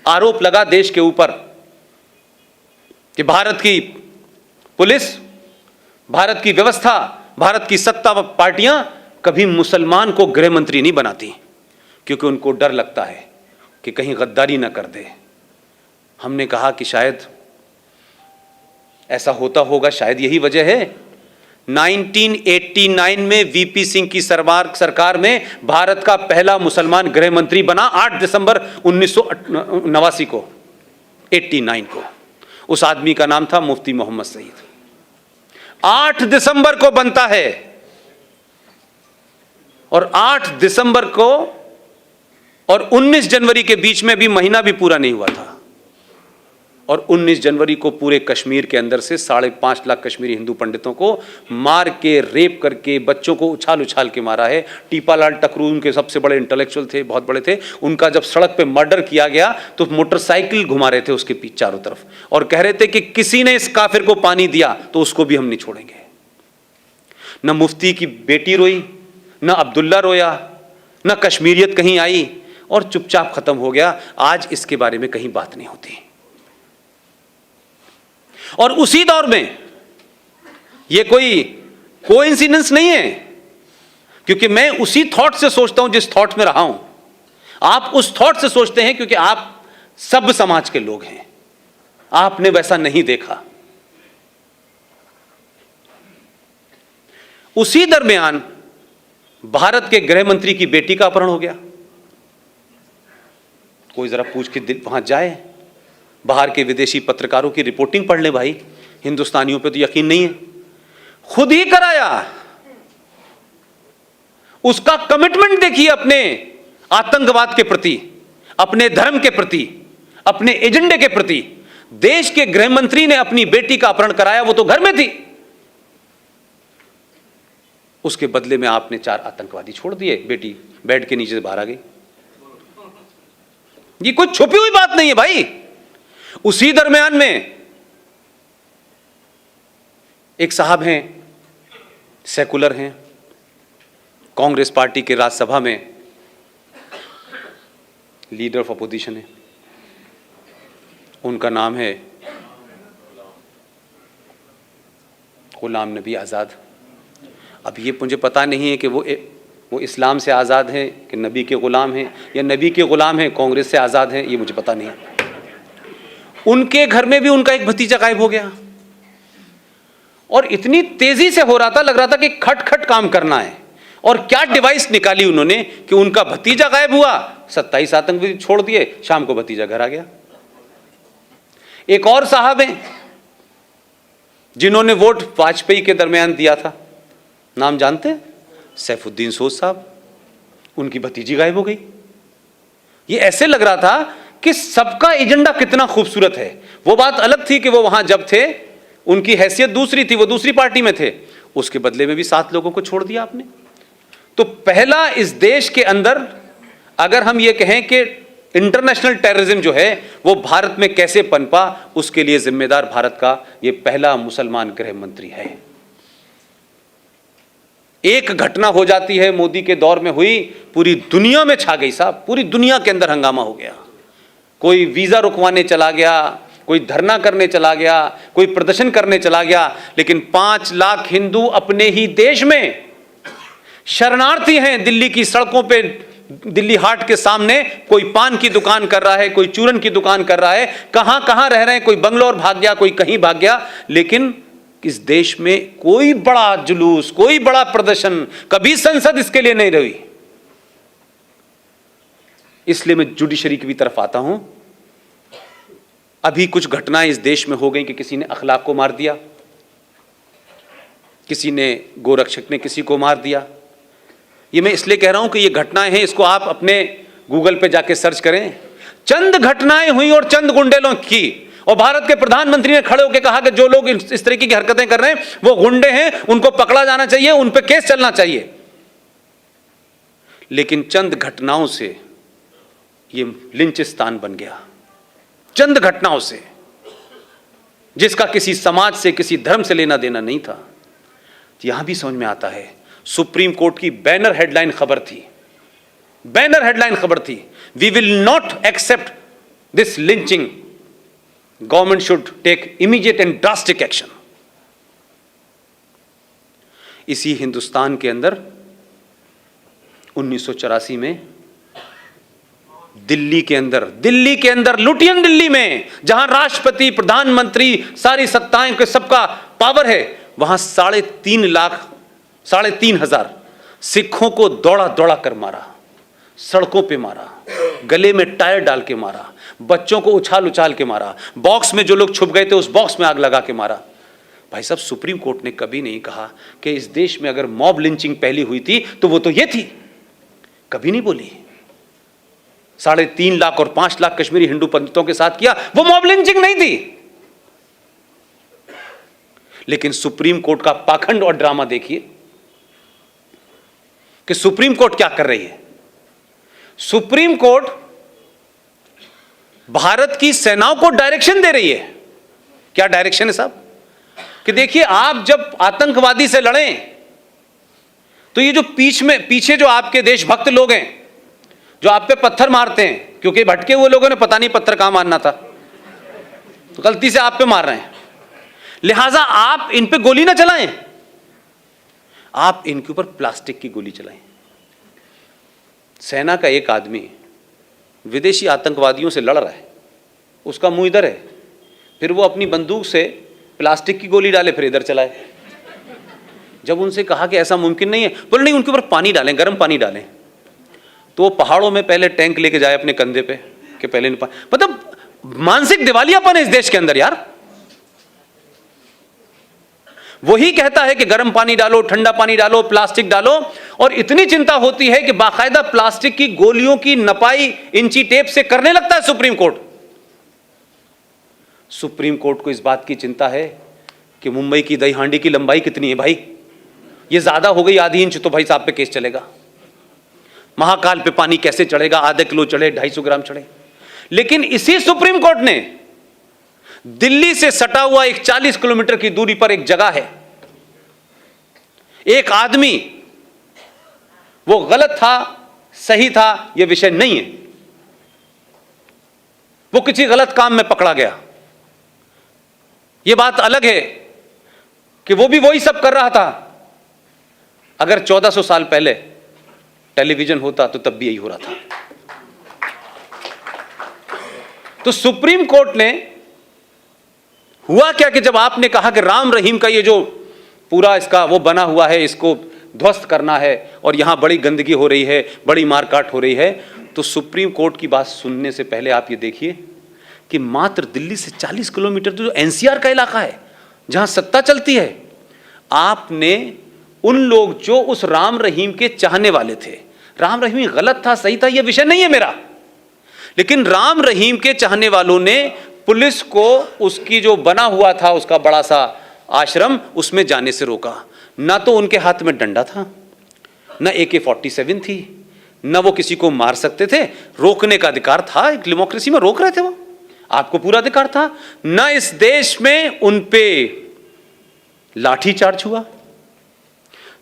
आरोप लगा देश के ऊपर कि भारत की पुलिस, भारत की व्यवस्था, भारत की सत्ता पार्टियां कभी मुसलमान को गृह मंत्री नहीं बनाती, क्योंकि उनको डर लगता है कि कहीं गद्दारी ना कर दे। हमने कहा कि शायद ऐसा होता होगा, शायद यही वजह है 1989 में वीपी सिंह की सरकार में भारत का पहला मुसलमान गृह मंत्री बना 8 दिसंबर 1989 को, 89 को। उस आदमी का नाम था मुफ्ती मोहम्मद सईद। 8 दिसंबर को बनता है और 8 दिसंबर को और 19 जनवरी के बीच में भी महीना भी पूरा नहीं हुआ था, और 19 जनवरी को पूरे कश्मीर के अंदर से 5.5 लाख कश्मीरी हिंदू पंडितों को मार के, रेप करके, बच्चों को उछाल उछाल के मारा है। टीपालाल टकरू उनके सबसे बड़े इंटेलेक्चुअल थे, बहुत बड़े थे। उनका जब सड़क पे मर्डर किया गया तो मोटरसाइकिल घुमा रहे थे उसके पीछे चारों तरफ, और कह रहे थे कि किसी ने इस काफिर को पानी दिया तो उसको भी हम नहीं छोड़ेंगे। न मुफ्ती की बेटी रोई, न अब्दुल्ला रोया, न कश्मीरियत कहीं आई, और चुपचाप खत्म हो गया। आज इसके बारे में कहीं बात नहीं होती। और उसी दौर में यह कोई कोइंसिडेंस नहीं है, क्योंकि मैं उसी थॉट से सोचता हूं जिस थॉट में रहा हूं। आप उस थॉट से सोचते हैं क्योंकि आप सब समाज के लोग हैं, आपने वैसा नहीं देखा। उसी दरमियान भारत के गृह मंत्री की बेटी का अपहरण हो गया। कोई जरा पूछ के वहां जाए, बाहर के विदेशी पत्रकारों की रिपोर्टिंग पढ़ ले भाई, हिंदुस्तानियों पे तो यकीन नहीं है। खुद ही कराया। उसका कमिटमेंट देखिए अपने आतंकवाद के प्रति, अपने धर्म के प्रति, अपने एजेंडे के प्रति। देश के गृह मंत्री ने अपनी बेटी का अपहरण कराया, वो तो घर में थी। उसके बदले में आपने 4 आतंकवादी छोड़ दिए, बेटी बेड के नीचे से बाहर आ गई। ये कोई छुपी हुई बात नहीं है भाई। उसी दरमियान में एक साहब हैं, सेकुलर हैं, कांग्रेस पार्टी के राज्यसभा में लीडर ऑफ अपोजिशन है, उनका नाम है गुलाम नबी आज़ाद। अब ये मुझे पता नहीं है कि वो इस्लाम से आज़ाद हैं कि नबी के ग़ुलाम हैं, या नबी के ग़ुलाम हैं कांग्रेस से आज़ाद हैं, ये मुझे पता नहीं। उनके घर में भी उनका एक भतीजा गायब हो गया, और इतनी तेजी से हो रहा था, लग रहा था कि खट खट काम करना है। और क्या डिवाइस निकाली उन्होंने कि उनका भतीजा गायब हुआ, 27 आतंकवादी छोड़ दिए, शाम को भतीजा घर आ गया। एक और साहब हैं जिन्होंने वोट वाजपेयी के दरमियान दिया था, नाम जानते हैं? सैफुद्दीन सोज साहब। उनकी भतीजी गायब हो गई। ये ऐसे लग रहा था कि सबका एजेंडा कितना खूबसूरत है। वो बात अलग थी कि वो वहां जब थे उनकी हैसियत दूसरी थी, वो दूसरी पार्टी में थे। उसके बदले में भी 7 लोगों को छोड़ दिया आपने। तो पहला इस देश के अंदर अगर हम ये कहें कि इंटरनेशनल टेररिज्म जो है वो भारत में कैसे पनपा, उसके लिए जिम्मेदार भारत का ये पहला मुसलमान गृह मंत्री है। एक घटना हो जाती है, मोदी के दौर में हुई, पूरी दुनिया में छा गई साहब, पूरी दुनिया के अंदर हंगामा हो गया। कोई वीजा रुकवाने चला गया, कोई धरना करने चला गया, कोई प्रदर्शन करने चला गया, लेकिन 5 लाख हिंदू अपने ही देश में शरणार्थी हैं। दिल्ली की सड़कों पे, दिल्ली हाट के सामने कोई पान की दुकान कर रहा है, कोई चूरन की दुकान कर रहा है, कहां कहां रह रहे हैं, कोई बंगलोर भाग गया, कोई कहीं भाग गया। लेकिन इस देश में कोई बड़ा जुलूस, कोई बड़ा प्रदर्शन, कभी संसद इसके लिए नहीं रही। इसलिए मैं जुडिशरी की भी तरफ आता हूं। अभी कुछ घटनाएं इस देश में हो गई कि किसी ने अखलाक को मार दिया, किसी ने, गोरक्षक ने किसी को मार दिया। ये मैं इसलिए कह रहा हूं कि ये घटनाएं हैं, इसको आप अपने गूगल पे जाके सर्च करें। चंद घटनाएं हुई और चंद गुंडे की, और भारत के प्रधानमंत्री ने खड़े होकर कहा कि जो लोग इस तरीके की हरकतें कर रहे हैं वो गुंडे हैं, उनको पकड़ा जाना चाहिए, उन पे केस चलना चाहिए। लेकिन चंद घटनाओं से ये लिंचिस्तान बन गया, चंद घटनाओं से, जिसका किसी समाज से, किसी धर्म से लेना देना नहीं था। तो यहां भी समझ में आता है, सुप्रीम कोर्ट की बैनर हेडलाइन खबर थी, बैनर हेडलाइन खबर थी, we will not accept this lynching, government should take immediate and drastic action. इसी हिंदुस्तान के अंदर 1984 में दिल्ली के अंदर लुटियन दिल्ली में, जहां राष्ट्रपति, प्रधानमंत्री, सारी सत्ताएं के सबका पावर है, वहां 3,500 सिखों को दौड़ा दौड़ा कर मारा, सड़कों पे मारा, गले में टायर डाल के मारा, बच्चों को उछाल उछाल के मारा, बॉक्स में जो लोग छुप गए थे उस बॉक्स में आग लगा के मारा। भाई साहब, सुप्रीम कोर्ट ने कभी नहीं कहा कि इस देश में अगर मॉब लिंचिंग पहली हुई थी तो वो तो ये थी, कभी नहीं बोली। 3.5 लाख और 5 लाख कश्मीरी हिंदू पंडितों के साथ किया, वो मॉब लिंचिंग नहीं थी। लेकिन सुप्रीम कोर्ट का पाखंड और ड्रामा देखिए कि सुप्रीम कोर्ट क्या कर रही है। सुप्रीम कोर्ट भारत की सेनाओं को डायरेक्शन दे रही है। क्या डायरेक्शन है साहब? कि देखिए, आप जब आतंकवादी से लड़ें तो ये जो पीछे जो आपके देशभक्त लोग हैं जो आप पे पत्थर मारते हैं, क्योंकि भटके हुए लोगों ने पता नहीं पत्थर कहां मारना था, तो गलती से आप पे मार रहे हैं, लिहाजा आप इन पे गोली ना चलाएं, आप इनके ऊपर प्लास्टिक की गोली चलाएं। सेना का एक आदमी विदेशी आतंकवादियों से लड़ रहा है, उसका मुंह इधर है, फिर वो अपनी बंदूक से प्लास्टिक की गोली डाले, फिर इधर चलाए। जब उनसे कहा कि ऐसा मुमकिन नहीं है, बोले नहीं, उनके ऊपर पानी डालें, गर्म पानी डालें। तो वो पहाड़ों में पहले टैंक लेके जाए अपने कंधे पे कि पहले मतलब मानसिक दिवालियापन है इस देश के अंदर यार। वही कहता है कि गर्म पानी डालो, ठंडा पानी डालो, प्लास्टिक डालो, और इतनी चिंता होती है कि बाकायदा प्लास्टिक की गोलियों की नपाई इंची टेप से करने लगता है सुप्रीम कोर्ट। सुप्रीम कोर्ट को इस बात की चिंता है कि मुंबई की दही हांडी की लंबाई कितनी है भाई, ये ज्यादा हो गई आधी इंच तो भाई साहब पे केस चलेगा। महाकाल पे पानी कैसे चढ़ेगा, आधे किलो चढ़े, 250 ग्राम चढ़े। लेकिन इसी सुप्रीम कोर्ट ने दिल्ली से सटा हुआ एक 40 किलोमीटर की दूरी पर एक जगह है, एक आदमी, वो गलत था सही था यह विषय नहीं है, वो किसी गलत काम में पकड़ा गया, यह बात अलग है कि वो भी वही सब कर रहा था। अगर 1400 साल पहले टेलीविजन होता तो तब भी यही हो रहा था। तो सुप्रीम कोर्ट ने हुआ क्या कि जब आपने कहा कि राम रहीम का ये जो पूरा इसका वो बना हुआ है, इसको ध्वस्त करना है और यहां बड़ी गंदगी हो रही है, बड़ी मारकाट हो रही है, तो सुप्रीम कोर्ट की बात सुनने से पहले आप ये देखिए कि मात्र दिल्ली से 40 किलोमीटर जो एनसीआर का इलाका है जहां सत्ता चलती है, आपने उन लोग जो उस राम रहीम के चाहने वाले थे, राम रहीम गलत था सही था यह विषय नहीं है मेरा, लेकिन राम रहीम के चाहने वालों ने पुलिस को उसकी जो बना हुआ था उसका बड़ा सा आश्रम उसमें जाने से रोका। ना तो उनके हाथ में डंडा था, ना AK-47 थी, ना वो किसी को मार सकते थे, रोकने का अधिकार था, एक डेमोक्रेसी में रोक रहे थे, वो आपको पूरा अधिकार था। ना इस देश में उन पे लाठी चार्ज हुआ,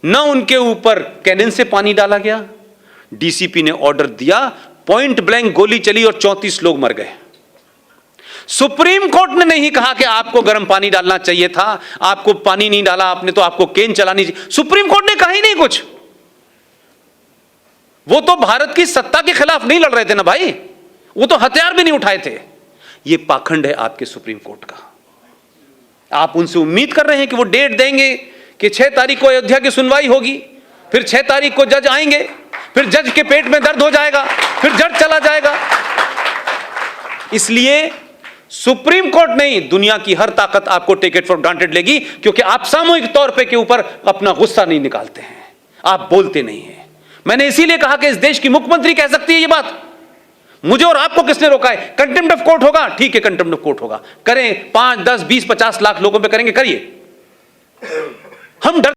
ना उनके ऊपर कैनन से पानी डाला गया। डीसीपी ने ऑर्डर दिया, पॉइंट ब्लैंक गोली चली और 34 लोग मर गए। सुप्रीम कोर्ट ने नहीं कहा कि आपको गर्म पानी डालना चाहिए था, आपको पानी नहीं डाला आपने तो आपको केन चलानी चाहिए। सुप्रीम कोर्ट ने कहा ही नहीं कुछ। वो तो भारत की सत्ता के खिलाफ नहीं लड़ रहे थे ना भाई, वो तो हथियार भी नहीं उठाए थे। ये पाखंड है आपके सुप्रीम कोर्ट का। आप उनसे उम्मीद कर रहे हैं कि वो डेट देंगे कि 6 तारीख को अयोध्या की सुनवाई होगी, फिर 6 तारीख को जज आएंगे, फिर जज के पेट में दर्द हो जाएगा, फिर जज चला जाएगा। इसलिए सुप्रीम कोर्ट नहीं, दुनिया की हर ताकत आपको टेक इट फॉर ग्रांटेड लेगी, क्योंकि आप सामूहिक तौर पे के ऊपर अपना गुस्सा नहीं निकालते हैं, आप बोलते नहीं हैं। मैंने इसीलिए कहा कि इस देश की मुख्यमंत्री कह सकती है ये बात। मुझे और आपको किसने रोका है? कंटेम्प्ट ऑफ कोर्ट होगा, ठीक है, कंटेम्प्ट ऑफ कोर्ट होगा, करें। 5, 10, 20, 50 लाख लोगों पे करेंगे, करिए। हम डर